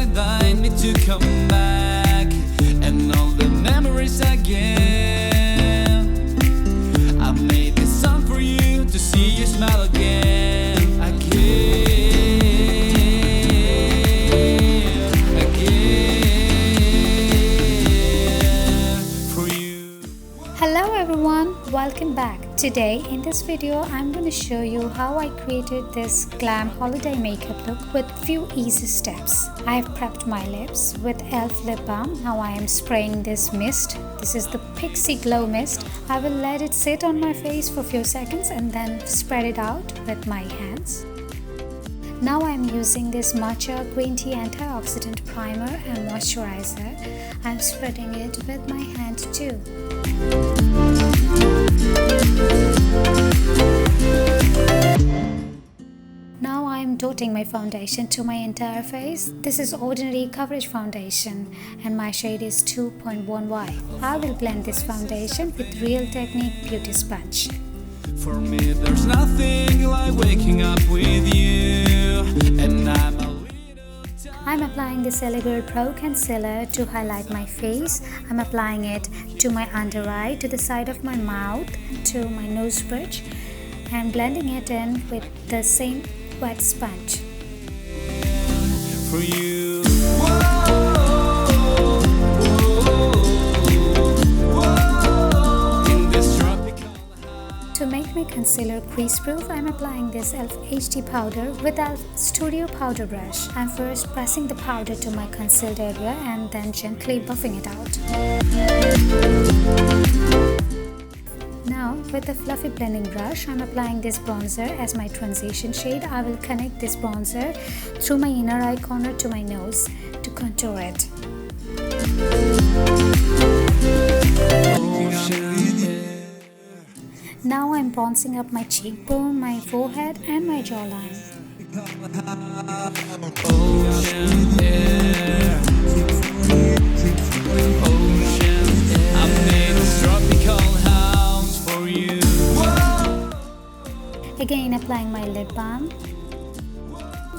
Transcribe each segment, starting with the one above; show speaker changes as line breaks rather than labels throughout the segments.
remind me to come back and all the memories again. I made this song for you to see you smile again, again for you.
Hello everyone, welcome back. Today in this video I'm going to show you how I created this glam holiday makeup look with few easy steps. I have prepped my lips with e.l.f. lip balm. Now I am spraying this mist. This is the Pixi glow mist. I will let it sit on my face for a few seconds and then spread it out with my hands. Now I am using this matcha green tea antioxidant primer and moisturizer. I am spreading it with my hand too. Now I am dotting my foundation to my entire face. This is ordinary coverage foundation and my shade is 2.1Y. I will blend this foundation with Real Technique beauty sponge.
For me there's nothing like waking up with you, and
I'm applying this e.l.f. Pro Concealer to highlight my face. I'm applying it to my under eye, to the side of my mouth, to my nose bridge, and blending it in with the same wet sponge.
For you.
To make my concealer crease proof, I'm applying this e.l.f. HD powder with e.l.f. Studio Powder Brush. I'm first pressing the powder to my concealed area and then gently buffing it out. Now with the fluffy blending brush, I'm applying this bronzer as my transition shade. I will connect this bronzer through my inner eye corner to my nose to contour it. Now I'm bronzing up my cheekbone, my forehead and my jawline. Again applying my lip balm.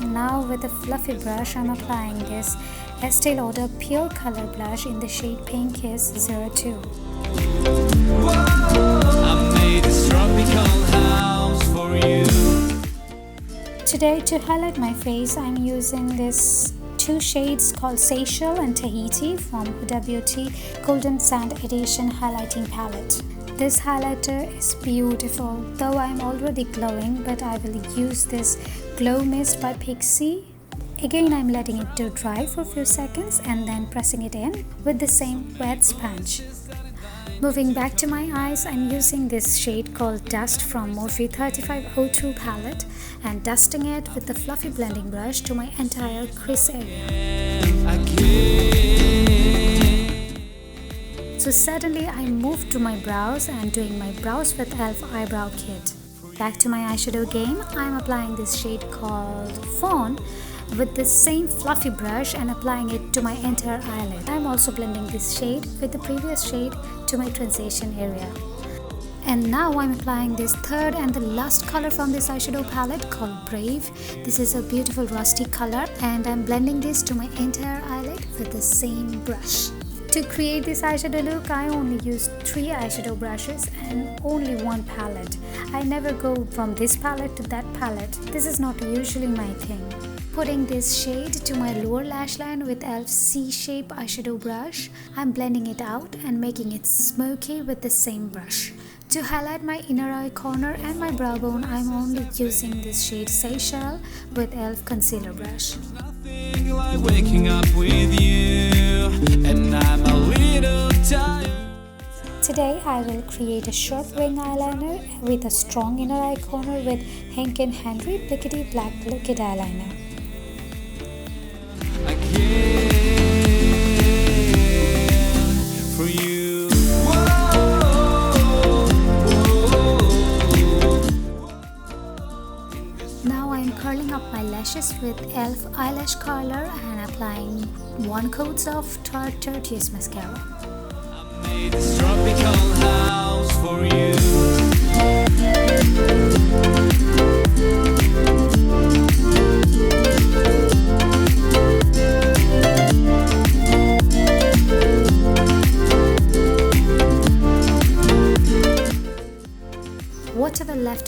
Now with a fluffy brush I'm applying this Estee Lauder Pure Color Blush in the shade Pink Kiss 02. Today to highlight my face I'm using this two shades called Seychelles and Tahiti from Huda Beauty Golden Sand Edition highlighting palette. This highlighter is beautiful, though I am already glowing, but I will use this glow mist by Pixi. Again I am letting it to dry for a few seconds and then pressing it in with the same wet sponge. Moving back to my eyes, I'm using this shade called Dust from Morphe 3502 palette and dusting it with the fluffy blending brush to my entire crease area. So suddenly I moved to my brows and doing my brows with e.l.f. eyebrow kit. Back to my eyeshadow game, I'm applying this shade called Fawn with the same fluffy brush and applying it to my entire eyelid. I'm also blending this shade with the previous shade to my transition area. And now I'm applying this third and the last color from this eyeshadow palette called Brave. This is a beautiful rusty color and I'm blending this to my entire eyelid with the same brush. To create this eyeshadow look, I only use 3 eyeshadow brushes and only one palette. I never go from this palette to that palette. This is not usually my thing. Putting this shade to my lower lash line with e.l.f. C-shape eyeshadow brush, I'm blending it out and making it smoky with the same brush. To highlight my inner eye corner and my brow bone, I'm only using this shade Seychelles with e.l.f. concealer brush.
Nothing like waking up with you, and I'm a little tired.
Today I will create a short wing eyeliner with a strong inner eye corner with Henry Blickity Black Liquid Eyeliner.
For you.
Now I am curling up my lashes with e.l.f. eyelash curler and applying 1 coat of Tarte Tertius mascara.
I made this tropical house for you.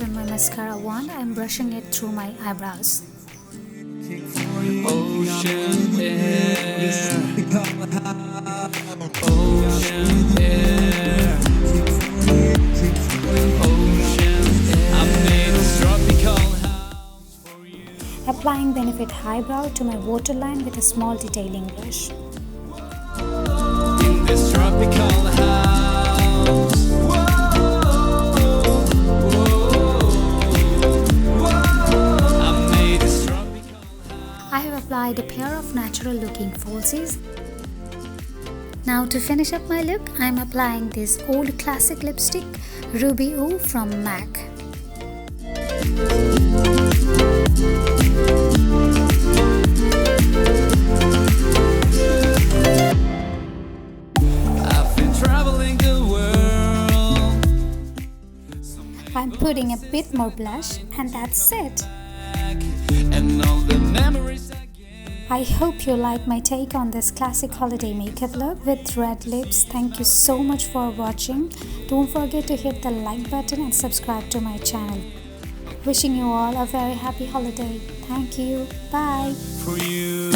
it on my mascara wand, I'm brushing it through my eyebrows.
Ocean air, ocean air, ocean air. I made this tropical house for you.
Applying Benefit Eyebrow to my waterline with a small detailing brush.
In this tropical house. I made this tropical house.
I have applied a pair of natural looking falsies. Now to finish up my look, I am applying this old classic lipstick Ruby Ooh from m.a.c.
I've been traveling the world.
I'm putting a bit more blush and that's it.
And all the memories I get.
I hope you like my take on this classic holiday makeup look with red lips. Thank you so much for watching. Don't forget to hit the like button and subscribe to my channel. Wishing you all a very happy holiday. Thank you. Bye.
For you.